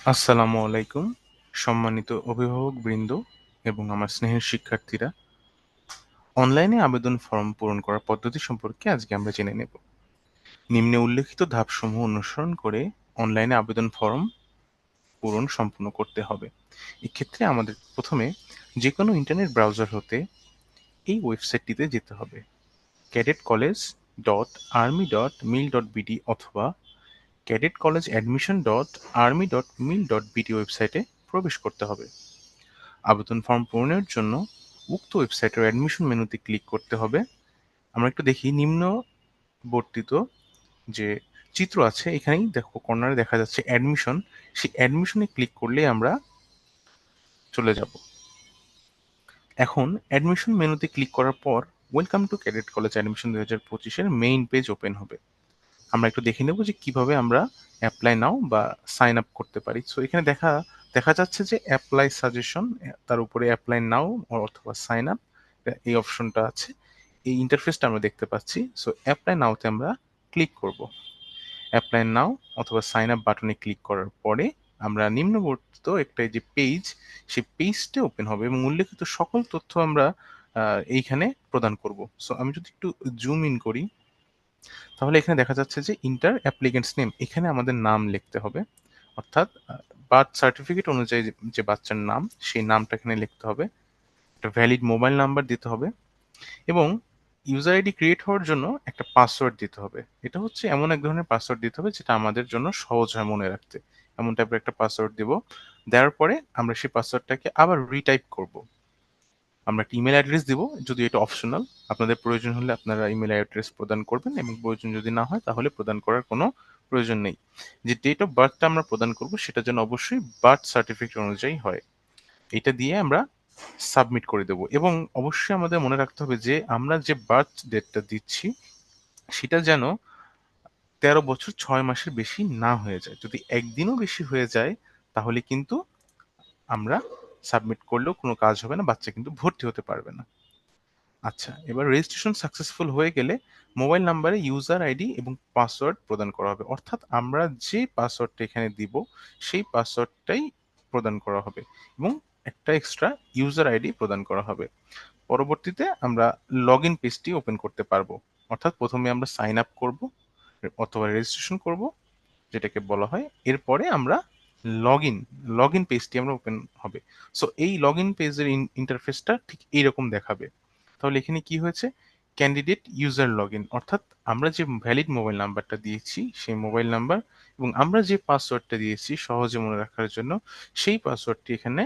আসসালামু আলাইকুম সম্মানিত অভিভাবকবৃন্দ এবং আমার স্নেহের শিক্ষার্থীরা। অনলাইনে আবেদন ফর্ম পূরণ করার পদ্ধতি সম্পর্কে আজকে আমরা জেনে নেব। নিম্নে উল্লেখিত ধাপসমূহ অনুসরণ করে অনলাইনে আবেদন ফর্ম পূরণ সম্পূর্ণ করতে হবে। এক্ষেত্রে আমাদের প্রথমে যে কোনো ইন্টারনেট ব্রাউজার হতে এই ওয়েবসাইটটিতে যেতে হবে। cadetcollege.army.mil.bd অথবা cadetcollegeadmission.army.mil.bd ওয়েবসাইটে প্রবেশ করতে হবে। আবেদন ফর্ম পূরণের জন্য উক্ত ওয়েবসাইটের অ্যাডমিশন মেনুতে ক্লিক করতে হবে। আমরা একটু দেখি নিম্ন বর্তিত যে চিত্র আছে এখানেই দেখো কর্নারে দেখা যাচ্ছে অ্যাডমিশন। সেই অ্যাডমিশনে ক্লিক করলে আমরা চলে যাব। এখন অ্যাডমিশন মেনুতে ক্লিক করার পর welcome to cadet college admission 2025 এর মেইন পেজ ওপেন হবে। আমরা একটু দেখে নেব যে কিভাবে আমরা অ্যাপ্লাই নাও বা সাইন আপ করতে পারি। সো এখানে দেখা দেখা যাচ্ছে যে অ্যাপ্লাই সাজেশন, তার উপরে অ্যাপ্লাই নাও অথবা সাইন আপ এই অপশনটা আছে। এই ইন্টারফেসটা আমরা দেখতে পাচ্ছি। সো অ্যাপ্লাই নাওতে আমরা ক্লিক করব। অ্যাপ্লাই নাও অথবা সাইন আপ বাটনে ক্লিক করার পরে আমরা নিম্নবর্তিত একটা এই যে পেজ, সেই পেজটা ওপেন হবে এবং উল্লেখিত সকল তথ্য আমরা এইখানে প্রদান করব। সো আমি যদি একটু জুম ইন করি তাহলে এখানে দেখা যাচ্ছে যে ইন্টার অ্যাপ্লিকেন্টস নেম, এখানে আমাদের নাম লিখতে হবে। অর্থাৎ বার্থ সার্টিফিকেট অনুযায়ী যে বাচ্চার নাম, সেই নামটা এখানে লিখতে হবে। একটা ভ্যালিড মোবাইল নাম্বার দিতে হবে এবং ইউজার আইডি ক্রিয়েট হওয়ার জন্য একটা পাসওয়ার্ড দিতে হবে। এটা হচ্ছে এমন এক ধরনের পাসওয়ার্ড দিতে হবে যেটা আমাদের জন্য সহজ হয় মনে রাখতে। এমন টাইপের একটা পাসওয়ার্ড দেব। দেওয়ার পরে আমরা সেই পাসওয়ার্ডটাকে আবার রিটাইপ করব। আমরা একটা ইমেল অ্যাড্রেস দিব, যদিও এটা অপশনাল। আপনাদের প্রয়োজন হলে আপনারা ইমেল অ্যাড্রেস প্রদান করবেন এবং প্রয়োজন যদি না হয় তাহলে প্রদান করার কোনো প্রয়োজন নেই। যে ডেট অফ বার্থটা আমরা প্রদান করব সেটা যেন অবশ্যই বার্থ সার্টিফিকেট অনুযায়ী হয়। এটা দিয়ে আমরা সাবমিট করে দেব এবং অবশ্যই আমাদের মনে রাখতে হবে যে আমরা যে বার্থ ডেটটা দিচ্ছি সেটা যেন 13 বছর 6 মাসের বেশি না হয়ে যায়। যদি একদিনও বেশি হয়ে যায় তাহলে কিন্তু আমরা সাবমিট করলেও কোনো কাজ হবে না, বাচ্চা কিন্তু ভর্তি হতে পারবে না। আচ্ছা, এবার রেজিস্ট্রেশন সাকসেসফুল হয়ে গেলে মোবাইল নাম্বারে ইউজার আইডি এবং পাসওয়ার্ড প্রদান করা হবে। অর্থাৎ আমরা যে পাসওয়ার্ডটা এখানে দিব সেই পাসওয়ার্ডটাই প্রদান করা হবে এবং একটা এক্সট্রা ইউজার আইডি প্রদান করা হবে। পরবর্তীতে আমরা লগ ইন পেজটি ওপেন করতে পারবো। অর্থাৎ প্রথমে আমরা সাইন আপ করবো অথবা রেজিস্ট্রেশন করব, যেটাকে বলা হয়। এরপরে আমরা লগ ইন লগ ইন পেজটি আমরা ওপেন হবে। সো এই লগ ইন পেজের ইন্টারফেসটা ঠিক এইরকম দেখাবে। তাহলে এখানে কি হয়েছে, ক্যান্ডিডেট ইউজার লগ ইন, অর্থাৎ আমরা যে ভ্যালিড মোবাইল নাম্বারটা দিয়েছি সেই মোবাইল নাম্বার এবং আমরা যে পাসওয়ার্ডটা দিয়েছি সহজে মনে রাখার জন্য সেই পাসওয়ার্ডটি এখানে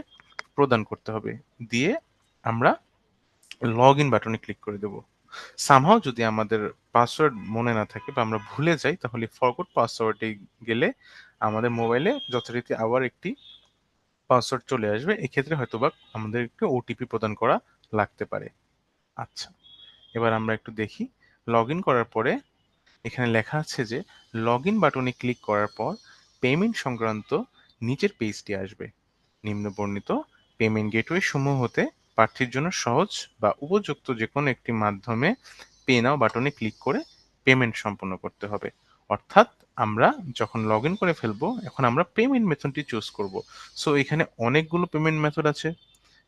প্রদান করতে হবে। দিয়ে আমরা লগ ইন বাটনে ক্লিক করে দেব। সামহাও যদি আমাদের পাসওয়ার্ড মনে না থাকে বা আমরা ভুলে যাই তাহলে ফরগট পাসওয়ার্ডে গেলে আমাদের মোবাইলে যথারীতি আবার একটি পাসওয়ার্ড চলে আসবে। এক্ষেত্রে হয়তোবা আমাদের একটু ওটিপি প্রদান করা লাগতে পারে। আচ্ছা, এবার আমরা একটু দেখি। লগ ইন করার পরে এখানে লেখা আছে যে লগ ইন বাটনে ক্লিক করার পর পেমেন্ট সংক্রান্ত নিচের পেজটি আসবে। নিম্ন বর্ণিত পেমেন্ট গেটওয়ে সমূহ হতে প্রার্থীর জন্য সহজ বা উপযুক্ত যে কোনো একটি মাধ্যমে পে নাও বাটনে ক্লিক করে পেমেন্ট সম্পন্ন করতে হবে। অর্থাৎ আমরা যখন লগ ইন করে ফেলবো এখন আমরা পেমেন্ট মেথডটি চুজ করব। সো এখানে অনেকগুলো পেমেন্ট মেথড আছে।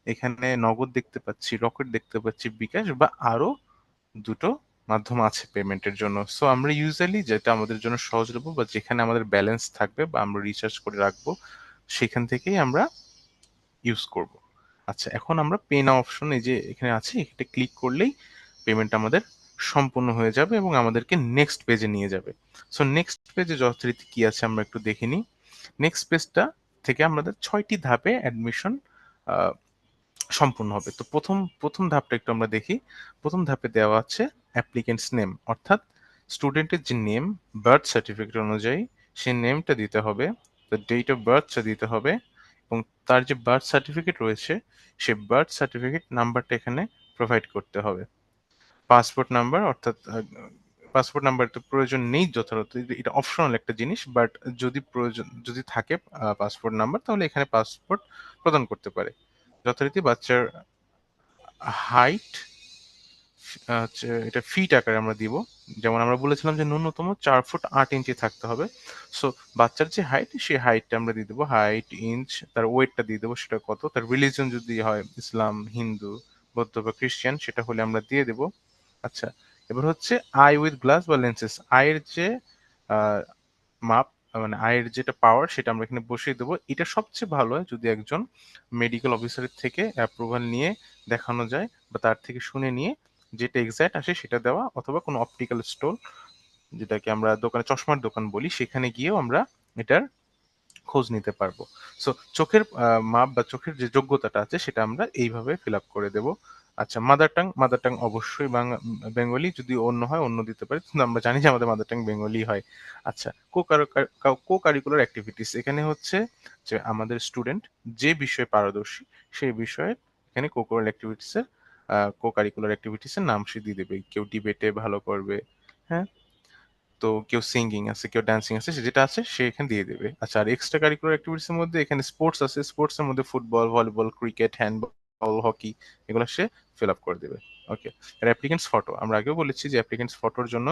এখানে নগদ দেখতে পাচ্ছি, রকেট দেখতে পাচ্ছি, বিকাশ বা আরো দুটো মাধ্যম আছে পেমেন্টের জন্য। সো আমরা ইউজুয়ালি যেটা আমাদের জন্য সহজ হবে বা যেখানে আমাদের ব্যালেন্স থাকবে বা আমরা রিচার্জ করে রাখবো সেখান থেকেই আমরা ইউজ করব। আচ্ছা, এখন আমরা পে নাও অপশন এই যে এখানে আছে, এটা ক্লিক করলেই পেমেন্ট আমাদের সম্পূর্ণ হয়ে যাবে এবং আমাদেরকে নেক্সট পেজে নিয়ে যাবে। সো নেক্সট পেজে যথারীতি কি আছে আমরা একটু দেখে নিই। নেক্সট পেজটা থেকে আমাদের 6টি ধাপে অ্যাডমিশন সম্পূর্ণ হবে। তো প্রথম প্রথম ধাপটা একটু আমরা দেখি। প্রথম ধাপে দেওয়া আছে অ্যাপ্লিকেন্টস নেম, অর্থাৎ স্টুডেন্টের যে নেম বার্থ সার্টিফিকেট অনুযায়ী সেই নেমটা দিতে হবে, তার ডেট অফ বার্থটা দিতে হবে এবং তার যে বার্থ সার্টিফিকেট রয়েছে সেই বার্থ সার্টিফিকেট নাম্বারটা এখানে প্রোভাইড করতে হবে। পাসপোর্ট নাম্বার, অর্থাৎ পাসপোর্ট নাম্বার তো প্রয়োজন নেই যথারীতি, এটা অপশনাল একটা জিনিস, বাট যদি প্রয়োজন যদি থাকে পাসপোর্ট নাম্বার তাহলে এখানে পাসপোর্ট প্রদান করতে পারে। যথারীতি বাচ্চার হাইট হচ্ছে এটা ফিট আকারে আমরা দিব। যেমন আমরা বলেছিলাম যে ন্যূনতম 4 ফুট 8 ইঞ্চি থাকতে হবে। সো বাচ্চার যে হাইট, সেই হাইটটা আমরা দিয়ে দেবো, হাইট, ইঞ্চ, তার ওয়েটটা দিয়ে দেবো সেটা কত, তার রিলিজিয়ন যদি হয় ইসলাম, হিন্দু, বৌদ্ধ বা খ্রিস্টান সেটা হলে আমরা দিয়ে দেবো। আচ্ছা, এবার হচ্ছে আই উইথ গ্লাস বা লেন্সেস, আয়ের যে আহ, মাপ, মানে আয়ের যেটা পাওয়ার সেটা আমরা এখানে বসিয়ে দেবো। এটা সবচেয়ে ভালো হয় যদি একজন মেডিকেল অফিসারের থেকে অ্যাপ্রুভাল নিয়ে দেখানো যায়, বা তার থেকে শুনে নিয়ে যেটা এক্সাক্ট আসে সেটা দেওয়া, অথবা কোনো অপটিক্যাল স্টোর, যেটাকে আমরা দোকানে চশমার দোকান বলি, সেখানে গিয়েও আমরা এটার খোঁজ নিতে পারবো। সো চোখের মাপ বা চোখের যে যোগ্যতাটা আছে সেটা আমরা এইভাবে ফিল আপ করে দেব। আচ্ছা, মাদার টাং অবশ্যই বেঙ্গলি, যদি অন্য হয় অন্য দিতে পারি, কিন্তু আমরা জানি যে আমাদের মাদার টাং বেঙ্গলি হয়। আচ্ছা, কো কারিকুলার অ্যাক্টিভিটিস, এখানে হচ্ছে যে আমাদের স্টুডেন্ট যে বিষয়ে পারদর্শী সেই বিষয়ে এখানে কো কারিকুলার অ্যাক্টিভিটিসের নাম সে দিয়ে দেবে। কেউ ডিবেটে ভালো করবে, হ্যাঁ, তো কেউ সিঙ্গিং আছে, কেউ ডান্সিং আছে, সে যেটা আছে সে এখানে দিয়ে দেবে। আচ্ছা, আর এক্সট্রা কারিকুলার অ্যাক্টিভিটিস এর মধ্যে এখানে স্পোর্টস আছে, স্পোর্টস এর মধ্যে football, volleyball, cricket, handball, hockey, এগুলো সে ফিল আপ করে দেবে। ওকে। আর অ্যাপ্লিকেন্টস ফটো, আমরা আগেও বলেছি যে অ্যাপ্লিকেন্টস ফটোর জন্য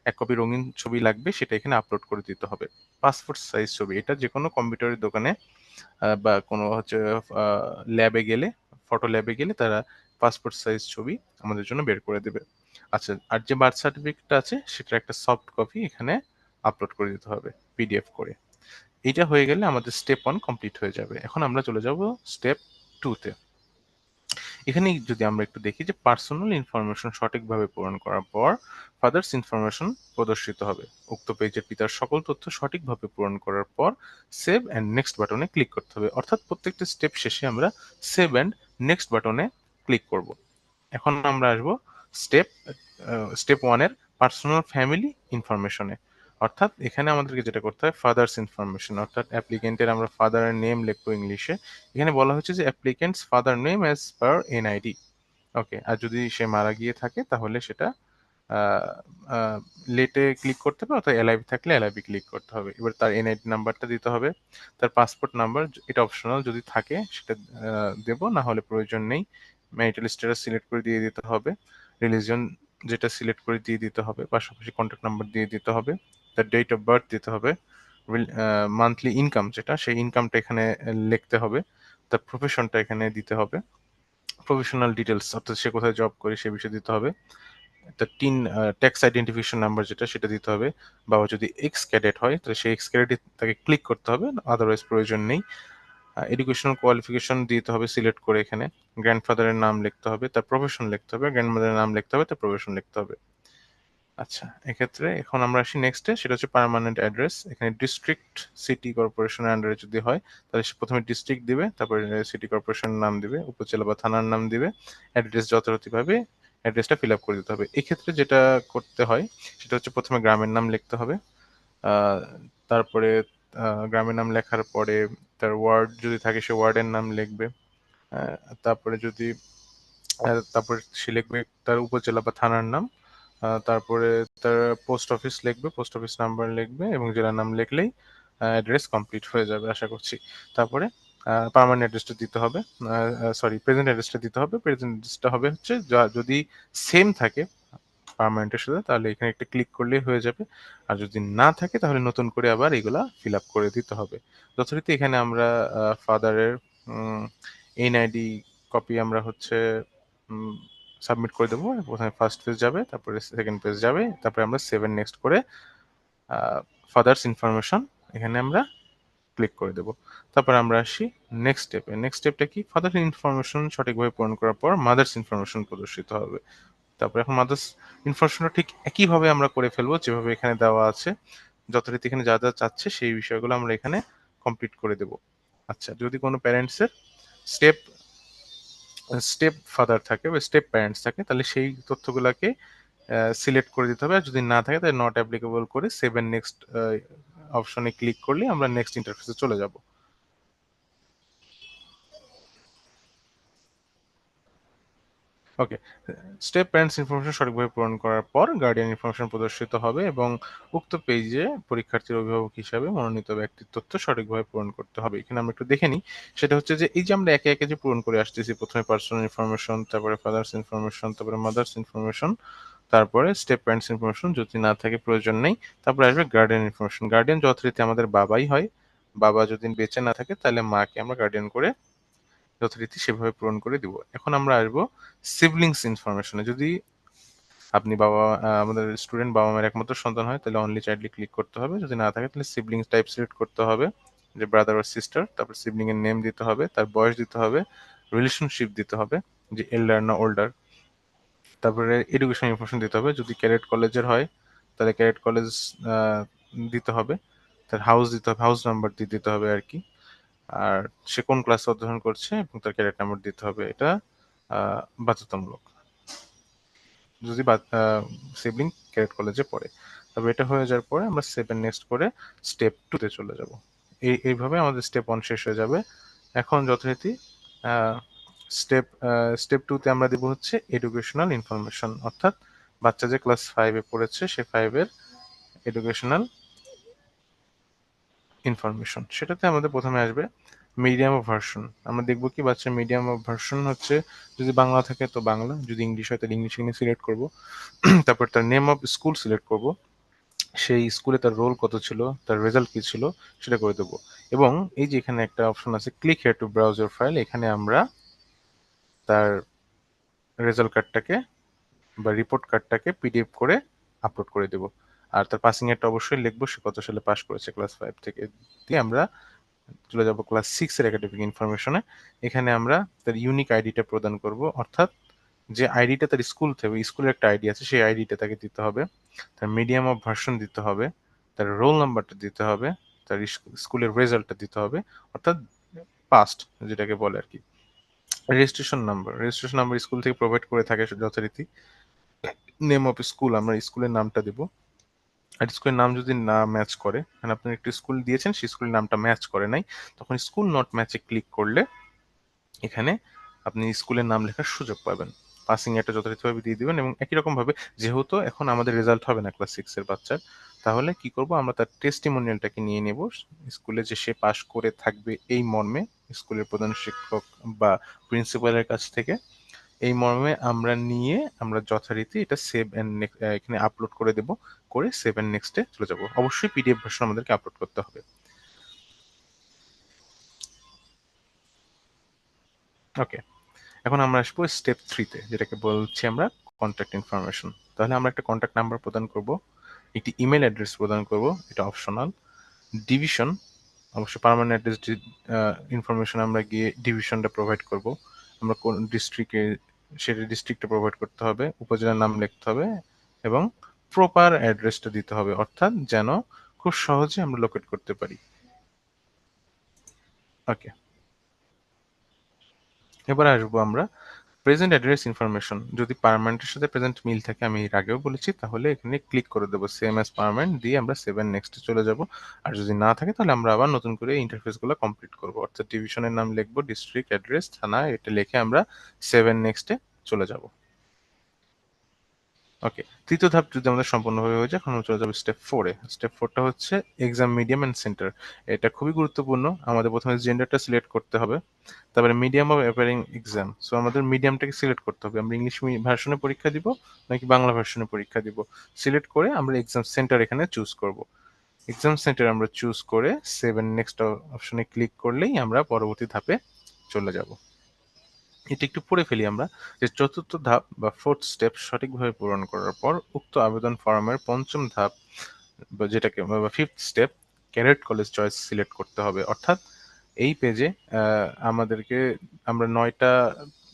এক কপি রঙিন ছবি লাগবে, সেটা এখানে আপলোড করে দিতে হবে। পাসপোর্ট সাইজ ছবি, এটা যে কোনো কম্পিউটারের দোকানে বা কোনো হচ্ছে ল্যাবে গেলে, ফটো ল্যাবে গেলে তারা পাসপোর্ট সাইজ ছবি আমাদের জন্য বের করে দেবে। আচ্ছা, আর যে বার্থ সার্টিফিকেট আছে সেটার একটা সফট কপি এখানে আপলোড করে দিতে হবে পিডিএফ করে। এটা হয়ে গেলে আমাদের স্টেপ 1 কমপ্লিট হয়ে যাবে। এখন আমরা চলে যাব স্টেপ 2 তে। এখানে যদি আমরা একটু দেখি যে পার্সোনাল ইনফরমেশন সঠিকভাবে পূরণ করার পর ফাদার্স ইনফরমেশন প্রদর্শিত হবে। উক্ত পেজের পিতার সকল তথ্য সঠিকভাবে পূরণ করার পর সেভ অ্যান্ড নেক্সট বাটনে ক্লিক করতে হবে। অর্থাৎ প্রত্যেকটা স্টেপ শেষে আমরা সেভ অ্যান্ড নেক্সট বাটনে ক্লিক করব। এখন আমরা আসবো স্টেপ স্টেপ 1 এর পার্সোনাল ফ্যামিলি ইনফরমেশনে। অর্থাৎ এখানে আমাদেরকে যেটা করতে হয়, ফাদার্স ইনফরমেশন, অর্থাৎ অ্যাপ্লিকেন্টের আমরা ফাদারের নেম লিখবো ইংলিশে। এখানে বলা হচ্ছে যে applicants father name as per NID. Okay, আর যদি সে মারা গিয়ে থাকে তাহলে সেটা লেটে ক্লিক করতে হবে, অথবা এলআইভি থাকলে এলআইভি ক্লিক করতে হবে। এবার তার এনআইডি নাম্বারটা দিতে হবে, তার পাসপোর্ট নাম্বার, এটা অপশনাল, যদি থাকে সেটা দেব, না হলে প্রয়োজন নেই। ম্যারিটাল স্ট্যাটাস সিলেক্ট করে দিয়ে দিতে হবে, রিলিজিয়ন যেটা সিলেক্ট করে দিয়ে দিতে হবে, পাশাপাশি কন্ট্যাক্ট নাম্বার দিয়ে দিতে হবে, তার ডেট অফ বার্থ দিতে হবে, মান্থলি ইনকাম যেটা, সেই ইনকামটা এখানে লিখতে হবে, তার প্রফেশনটা এখানে দিতে হবে, প্রফেশনাল ডিটেলস অর্থাৎ সে কোথায় জব করে সে বিষয়ে দিতে হবে, একটা ট্যাক্স আইডেন্টিফিকেশন নাম্বার যেটা সেটা দিতে হবে, বা যদি এক্স ক্যাডেট হয় তাহলে সেই এক্স ক্যাডেট তাকে ক্লিক করতে হবে, আদারওয়াইজ প্রয়োজন নেই। এডুকেশনাল কোয়ালিফিকেশন দিতে হবে সিলেক্ট করে, এখানে গ্র্যান্ডফাদারের নাম লিখতে হবে, তার প্রফেশন লিখতে হবে, গ্র্যান্ডমাদারের নাম লিখতে হবে, তার প্রফেশন লিখতে হবে। আচ্ছা, এক্ষেত্রে এখন আমরা আসি নেক্সটে, সেটা হচ্ছে পার্মানেন্ট অ্যাড্রেস। এখানে ডিস্ট্রিক্ট, সিটি কর্পোরেশনের আন্ডারে যদি হয় তাহলে সে প্রথমে ডিস্ট্রিক্ট দিবে, তারপরে সিটি কর্পোরেশনের নাম দিবে, উপজেলা বা থানার নাম দিবে, অ্যাড্রেস যথারীতিভাবে অ্যাড্রেসটা ফিল আপ করে দিতে হবে। এক্ষেত্রে যেটা করতে হয় সেটা হচ্ছে প্রথমে গ্রামের নাম লিখতে হবে, আহ, তারপরে গ্রামের নাম লেখার পরে তার ওয়ার্ড যদি থাকে সে ওয়ার্ডের নাম লিখবে, আহ, তারপরে যদি তারপর সে লিখবে তার উপজেলা বা থানার নাম, তারপরে তার পোস্ট অফিস লিখবে, পোস্ট অফিস নাম্বার লিখবে, এবং জেলার নাম লিখলেই অ্যাড্রেস কমপ্লিট হয়ে যাবে আশা করছি। তারপরে পার্মানেন্ট অ্যাড্রেসটা দিতে হবে, সরি প্রেজেন্ট অ্যাড্রেসটা দিতে হবে। প্রেজেন্ট অ্যাড্রেসটা হবে হচ্ছে যদি সেম থাকে পার্মানেন্টের সাথে তাহলে এখানে একটা ক্লিক করলেই হয়ে যাবে, আর যদি না থাকে তাহলে নতুন করে আবার এগুলা ফিল আপ করে দিতে হবে। যথারীতি এখানে আমরা ফাদারের এনআইডি কপি আমরা হচ্ছে সাবমিট করে দেবো। প্রথমে ফার্স্ট পেজ যাবে, তারপরে সেকেন্ড পেজ যাবে, তারপরে আমরা সেভেন নেক্সট করে ফাদার্স ইনফরমেশন এখানে আমরা ক্লিক করে দেবো। তারপর আমরা আসি নেক্সট স্টেপে। নেক্সট স্টেপটা কি, ফাদার ইনফরমেশন সঠিকভাবে পূরণ করার পর মাদার্স ইনফরমেশন প্রদর্শিত হবে। তারপরে এখন মাদার্স ইনফরমেশনটা ঠিক একইভাবে আমরা করে ফেলবো যেভাবে এখানে দেওয়া আছে, যথারীতি এখানে যা যা চাচ্ছে সেই বিষয়গুলো আমরা এখানে কমপ্লিট করে দেব। আচ্ছা, যদি কোনো প্যারেন্টসের স্টেপ স্টেপ ফাদার থাকে বা স্টেপ প্যারেন্টস থাকে তাহলে সেই তথ্যগুলোকে সিলেক্ট করে দিতে হবে, আর যদি না থাকে তাহলে নট অ্যাপ্লিকেবল করে সেভেন নেক্সট অপশনে ক্লিক করলে আমরা নেক্সট ইন্টারফেসে চলে যাব। ওকে, স্টেপ প্যারেন্টস ইনফরমেশন সঠিকভাবে পূরণ করার পর গার্ডিয়ান ইনফরমেশন প্রদর্শিত হবে, এবং উক্ত পেজে পরীক্ষার্থীর অভিভাবক হিসাবে মনোনীত ব্যক্তির তথ্য সঠিকভাবে পূরণ করতে হবে। এখানে আমরা একটু দেখে নিই, সেটা হচ্ছে যে এই যে আমরা একে একে যে পূরণ করে আসতেছি, প্রথমে পার্সোনাল ইনফরমেশন, তারপরে ফাদার্স ইনফরমেশন, তারপরে মাদার্স ইনফরমেশন, তারপরে স্টেপ প্যারেন্টস ইনফরমেশন, যদি না থাকে প্রয়োজন নেই। তারপরে আসবে গার্ডিয়ান ইনফরমেশন। গার্ডিয়ান যথারীতি আমাদের বাবাই হয়। বাবা যদি বেঁচে না থাকে তাহলে মাকে আমরা গার্ডিয়ান করে যথারীতি সেভাবে পূরণ করে দিব। এখন আমরা আসবো সিবলিংস ইনফরমেশনে। যদি আপনি আমাদের স্টুডেন্ট বাবা মায়ের একমাত্র সন্তান হয় তাহলে অনলি চাইল্ডে ক্লিক করতে হবে। যদি না থাকে তাহলে সিবলিংস টাইপ সিলেক্ট করতে হবে, যে ব্রাদার অর সিস্টার। তারপর সিবলিং এর নেম দিতে হবে, তার বয়স দিতে হবে, রিলেশনশিপ দিতে হবে, যে এল্ডার না ওল্ডার। তারপরে এডুকেশন ইনফরমেশন দিতে হবে, যদি ক্যাডেট কলেজের হয় তাহলে ক্যাডেট কলেজ দিতে হবে। তার হাউস দিতে হবে, হাউস নাম্বার দিয়ে দিতে হবে আর কি। আর সে কোন ক্লাসে অধ্যয়ন করছে এবং তার ক্যাডেট নাম্বার দিতে হবে। এটা বাধ্যতামূলক যদি সিবলিং ক্যাডেট কলেজে পড়ে। তবে এটা হয়ে যাওয়ার পরে আমরা 7 নেক্সট করে স্টেপ 2 তে চলে যাব। এইভাবে আমাদের স্টেপ 1 শেষ হয়ে যাবে। এখন যথারীতি স্টেপ স্টেপ 2 তে আমরা দেব হচ্ছে এডুকেশনাল ইনফরমেশন, অর্থাৎ বাচ্চা যে ক্লাস 5 এ পড়েছে সে 5 এর এডুকেশনাল ইনফরমেশন। সেটাতে আমাদের প্রথমে আসবে মিডিয়াম অফ ভার্সন। আমরা দেখব কি বাচ্চার মিডিয়াম অফ ভার্সন হচ্ছে, যদি বাংলা থাকে তো বাংলা, যদি ইংলিশ হয় তাহলে ইংলিশ সিলেক্ট করব। তারপর তার নেম অফ স্কুল সিলেক্ট করব, সেই স্কুলে তার রোল কত ছিল, তার রেজাল্ট কি ছিল সেটা করে দেবো। এবং এই যে এখানে একটা অপশন আছে click here two browse your file, এখানে আমরা তার রেজাল্ট কার্ডটাকে বা রিপোর্ট কার্ডটাকে পিডিএফ করে আপলোড করে দেব। আর তার পাসিং এরটা অবশ্যই লিখবো, সে কত সালে পাস করেছে ক্লাস 5 থেকে। দিয়ে আমরা চলে যাব ক্লাস 6 এর একাডেমিক ইনফরমেশনে। এখানে আমরা তার ইউনিক আইডিটা প্রদান করব, অর্থাৎ যে আইডিটা তার স্কুল থেকে, স্কুলের একটা আইডি আছে, সেই আইডিটা তাকে দিতে হবে। তার মিডিয়াম অফ ভার্সন দিতে হবে, তার রোল নাম্বারটা দিতে হবে, তার স্কুলের রেজাল্টটা দিতে হবে, অর্থাৎ পাস্ট যেটাকে বলে আর কি। রেজিস্ট্রেশন নাম্বার স্কুল থেকে প্রোভাইড করে থাকে যথারীতি। নেম অফ স্কুল, আমরা স্কুলের নামটা দেব। আর স্কুলের নাম যদি না ম্যাচ করে, মানে আপনি একটি স্কুল দিয়েছেন সেই স্কুলের নামটা ম্যাচ করে নাই, তখন স্কুল নট ম্যাচে ক্লিক করলে এখানে আপনি স্কুলের নাম লেখার সুযোগ পাবেন। পাসিং এটা যথাযথভাবে দিয়ে দিবেন। এবং একই রকম ভাবে, যেহেতু এখন আমাদের রেজাল্ট হবে না ক্লাস 6 এর বাচ্চার, তাহলে কি করব, আমরা তার টেস্টিমোনিয়ালটাকে নিয়ে নেব স্কুলে, যে সে পাশ করে থাকবে এই মর্মে, স্কুলের প্রধান শিক্ষক বা প্রিন্সিপালের কাছ থেকে। এই মর্মে আমরা নিয়ে আমরা যথারীতি এটা সেভ এন্ড এখানে আপলোড করে দেব, করে সেভ এন্ড নেক্সটে চলে যাব। অবশ্যই পিডিএফ ভার্সন আমাদেরকে আপলোড করতে হবে। ওকে, এখন আমরা আসবো স্টেপ 3 তে, যেটাকে বলছি আমরা কন্ট্যাক্ট ইনফরমেশন। তাহলে আমরা একটা কন্ট্যাক্ট নাম্বার প্রদান করব, একটি ইমেল অ্যাড্রেস প্রদান করব, এটা অপশনাল। ডিভিশন, অবশ্যই পার্মানেন্ট অ্যাড্রেস ইনফরমেশন আমরা গিয়ে ডিভিশনটা প্রোভাইড করব। আমরা কোন ডিস্ট্রিক্টে, সেটা ডিস্ট্রিক্টটা প্রোভাইড করতে হবে, উপজেলার নাম লিখতে হবে এবং প্রপার অ্যাড্রেসটা দিতে হবে, অর্থাৎ যেন খুব সহজে আমরা লোকেট করতে পারি। ওকে, এবার আসবো আমরা প্রেজেন্ট অ্যাড্রেস ইনফরমেশন। যদি পার্মানেন্টের সাথে প্রেজেন্ট মিল থাকে, আমি এর আগেও বলেছি, তাহলে এখানে ক্লিক করে দেবো সেম অ্যাজ পার্মানেন্ট, দিয়ে আমরা 7 নেক্সটে চলে যাব। আর যদি না থাকে তাহলে আমরা আবার নতুন করে ইন্টারফেসগুলো কমপ্লিট করব, অর্থাৎ ডিভিশনের নাম লিখবো, ডিস্ট্রিক্ট, অ্যাড্রেস, থানা, এটা লিখে আমরা 7 নেক্সটে চলে যাব। ওকে, তৃতীয় ধাপ যদি আমাদের সম্পূর্ণভাবে হয়ে যায়, এখন আমরা চলে যাবো স্টেপ 4 এ। স্টেপ 4 টা হচ্ছে এক্সাম মিডিয়াম এন্ড সেন্টার। এটা খুবই গুরুত্বপূর্ণ। আমাদের প্রথমে জেন্ডারটা সিলেক্ট করতে হবে, তারপরে medium of appearing exam. So আমাদের মিডিয়ামটাকে সিলেক্ট করতে হবে, আমরা ইংলিশ ভার্সনে পরীক্ষা দিব নাকি বাংলা ভার্সনে পরীক্ষা দিব। সিলেক্ট করে আমরা এক্সাম সেন্টার এখানে চুজ করব। এক্সাম সেন্টার আমরা চুজ করে 7 নেক্সট অপশনে ক্লিক করলেই আমরা পরবর্তী ধাপে চলে যাব। এটা একটু পড়ে ফেলি আমরা, যে চতুর্থ ধাপ বা ফোর্থ স্টেপ সঠিকভাবে পূরণ করার পর উক্ত আবেদন ফর্মের পঞ্চম ধাপ বা যেটাকে বা fifth step, cadet college choice select করতে হবে। অর্থাৎ এই পেজে আমাদেরকে, আমরা 9টা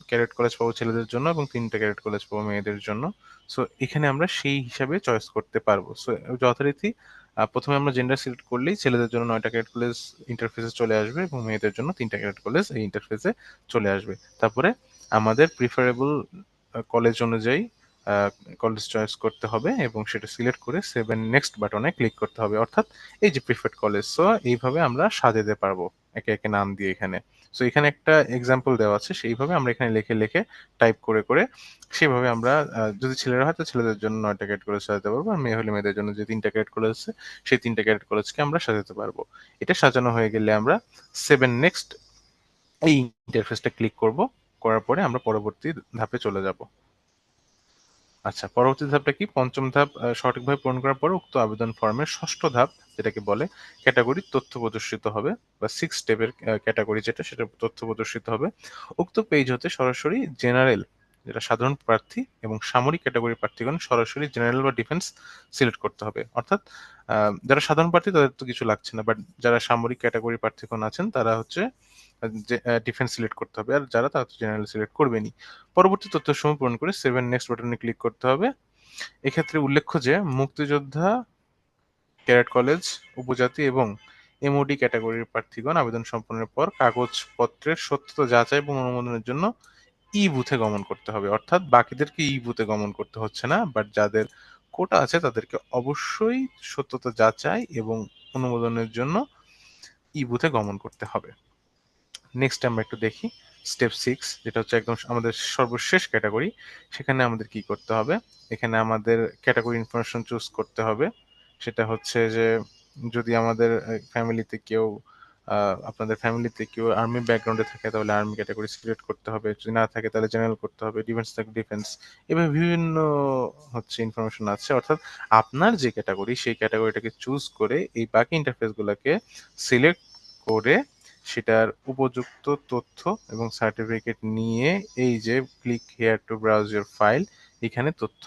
ক্যাডেট কলেজ পাবো ছেলেদের জন্য এবং 3টা ক্যাডেট কলেজ পাবো মেয়েদের জন্য। সো এখানে আমরা সেই হিসাবে চয়েস করতে পারবো। সো যথারীতি প্রথমে আমরা জেন্ডার সিলেক্ট করলেই ছেলেদের জন্য 9টা ক্যাডেট কলেজ ইন্টারফেসে চলে আসবে এবং মেয়েদের জন্য 3টা ক্যাডেট কলেজ এই ইন্টারফেসে চলে আসবে। তারপরে আমাদের প্রিফারেবল কলেজ অনুযায়ী কলেজ চয়েস করতে হবে এবং সেটা সিলেক্ট করে 7 নেক্সট বাটনে ক্লিক করতে হবে, অর্থাৎ এই যে প্রিফার্ড কলেজ। সো এইভাবে আমরা সাজাতে পারবো একে একে নাম দিয়ে এখানে। সো এখানে একটা এক্সাম্পল দেওয়া আছে, সেইভাবে আমরা এখানে লিখে লিখে টাইপ করে করে সেভাবে আমরা যদি ছেলেরা হয় তো ছেলেদের জন্য 9টা ক্যাডেট কলেজ সাজাতে পারবো, আর মেয়ে হলে মেয়েদের জন্য যে 3টা ক্যাডেট কলেজ আছে সেই 3টা ক্যাডেট কলেজকে আমরা সাজাতে পারবো। এটা সাজানো হয়ে গেলে আমরা 7 নেক্সট এই ইন্টারফেসটা ক্লিক করব, করার পরে আমরা পরবর্তী ধাপে চলে যাব। আচ্ছা, পরবর্তী ধাপটা কি? ৫ম ধাপ সঠিকভাবে পূরণ করার পর উক্ত আবেদন ফর্মের ৬ষ্ঠ ধাপ যেটাকে বলে ক্যাটেগরির তথ্য প্রদর্শিত হবে বা 6 স্টেপের ক্যাটেগরি যেটা সেটার তথ্য প্রদর্শিত হবে। উক্ত পেজ হতে সরাসরি জেনারেল যেটা সাধারণ প্রার্থী এবং সামরিক ক্যাটেগরির প্রার্থীগণ সরাসরি জেনারেল বা ডিফেন্স সিলেক্ট করতে হবে। অর্থাৎ আ যারা সাধারণ প্রার্থী তাদের তো কিছু লাগছে না। বাট যারা সামরিক ক্যাটেগরির প্রার্থীগণ আছেন তারা হচ্ছে যে ডিফেন্স সিলেক্ট করতে হবে। আর যারা তারা তো জেনারেল সিলেক্ট করবেনই। পরবর্তী তথ্যসমূহ পূরণ করে সেভ এন্ড নেক্সট বাটনে ক্লিক করতে হবে। এক্ষেত্রে উল্লেখ্য যে মুক্তিযোদ্ধা, ক্যাডেট কলেজ, উপজাতি এবং এমওডি ক্যাটেগরির প্রার্থীগণ আবেদন সম্পন্নের পর কাগজপত্রের সত্যতা যাচাই এবং অনুমোদনের জন্য ই-বুথে গমন করতে হবে। অর্থাৎ বাকিদেরকে ই-বুথে গমন করতে হচ্ছে না। বাট যাদের কোটা আছে তাদেরকে অবশ্যই সত্যতা যাচাই এবং অনুমোদনের জন্য ই-বুথে গমন করতে হবে। নেক্সট আমরা একটু দেখি স্টেপ 6 যেটা হচ্ছে একদম আমাদের সর্বশেষ ক্যাটাগরি। সেখানে আমাদের কি করতে হবে? এখানে আমাদের ক্যাটাগরি ইনফরমেশন চুজ করতে হবে। সেটা হচ্ছে যে যদি আমাদের ফ্যামিলিতে কেউ আপনাদের ফ্যামিলিতে কেউ আর্মি ব্যাকগ্রাউন্ডে থাকে তাহলে আর্মি ক্যাটাগরি সিলেক্ট করতে হবে। যদি না থাকে তাহলে জেনারেল করতে হবে। ডিফেন্স থাকলে ডিফেন্স। এভাবে বিভিন্ন হচ্ছে ইনফরমেশন আছে। অর্থাৎ আপনার যে ক্যাটাগরি সেই ক্যাটাগরিটাকে চুজ করে এই বাকি ইন্টারফেস গুলাকে সিলেক্ট করে সেটার উপযুক্ত তথ্য এবং সার্টিফিকেট নিয়ে এই যে click here two browse your file এখানে তথ্য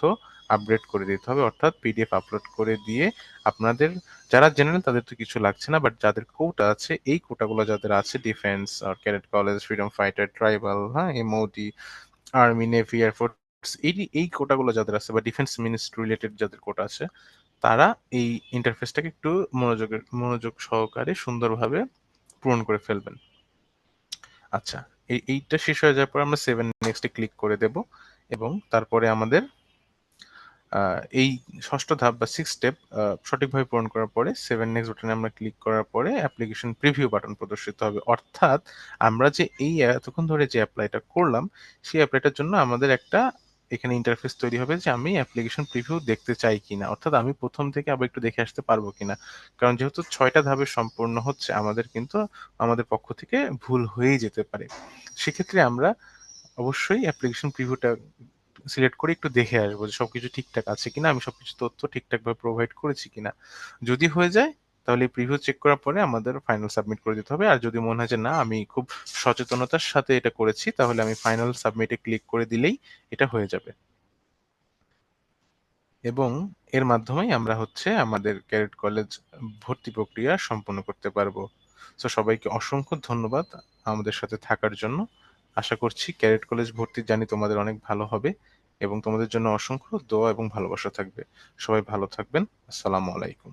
আপডেট করে দিতে হবে। অর্থাৎ পিডিএফ আপলোড করে দিয়ে আপনাদের যারা জেনারেল তাদের তো কিছু লাগছে না। বাট যাদের কোটা আছে এই কোটাগুলো যাদের আছে ডিফেন্স আর cadet college, freedom fighter, tribal, হ্যাঁ, এমওডি, আর্মি, নেভি, এয়ারফোর্স এই কোটাগুলো যাদের আছে বা ডিফেন্স মিনিস্ট্রি রিলেটেড যাদের কোটা আছে তারা এই ইন্টারফেসটাকে একটু মনোযোগ সহকারে সুন্দরভাবে পূরণ করে ফেলবেন। আচ্ছা, এইটা শেষ হয়ে যাওয়ার পর আমরা সেভ এন্ড নেক্সট এ ক্লিক করে দেব এবং তারপরে আমাদের এই ৬ষ্ঠ ধাপ বা 6 স্টেপ সঠিকভাবে পূরণ করার পরে সেভ এন্ড নেক্সট বাটনে আমরা ক্লিক করার পরে অ্যাপ্লিকেশন প্রিভিউ বাটন প্রদর্শিত হবে। অর্থাৎ আমরা যে এই এতক্ষণ ধরে যে এপ্লাইটা করলাম সেই এপ্লাইটার জন্য আমাদের একটা এখানে ইন্টারফেস তৈরি হবে যে আমি অ্যাপ্লিকেশন প্রিভিউ দেখতে চাই কিনা। অর্থাৎ আমি ১ম থেকে আবার একটু দেখে আসতে পারবো কিনা। কারণ যেহেতু ৬ টা ধাপে সম্পূর্ণ হচ্ছে আমাদের কিন্তু আমাদের পক্ষ থেকে ভুল হয়েই যেতে পারে। সেক্ষেত্রে আমরা অবশ্যই অ্যাপ্লিকেশন প্রিভিউটা সিলেক্ট করে একটু দেখে আসবো যে সবকিছু ঠিকঠাক আছে কিনা, আমি সবকিছু তথ্য ঠিকঠাকভাবে প্রোভাইড করেছি কিনা। যদি হয়ে যায় তাহলে এই প্রিভিউ চেক করার পরে আমাদের ফাইনাল সাবমিট করে দিতে হবে। আর যদি মনে হয় যে না আমি খুব সচেতনতার সাথে এটা করেছি তাহলে আমি ফাইনাল সাবমিটে ক্লিক করে দিলেই এটা হয়ে যাবে। এবং এর মাধ্যমেই আমরা হচ্ছে আমাদের ক্যাডেট কলেজ ভর্তি প্রক্রিয়া সম্পন্ন করতে পারবো। সো সবাইকে অসংখ্য ধন্যবাদ আমাদের সাথে থাকার জন্য। আশা করছি ক্যাডেট কলেজ ভর্তি জানি তোমাদের অনেক ভালো হবে এবং তোমাদের জন্য অসংখ্য দোয়া এবং ভালোবাসা থাকবে। সবাই ভালো থাকবেন। আসসালামু আলাইকুম।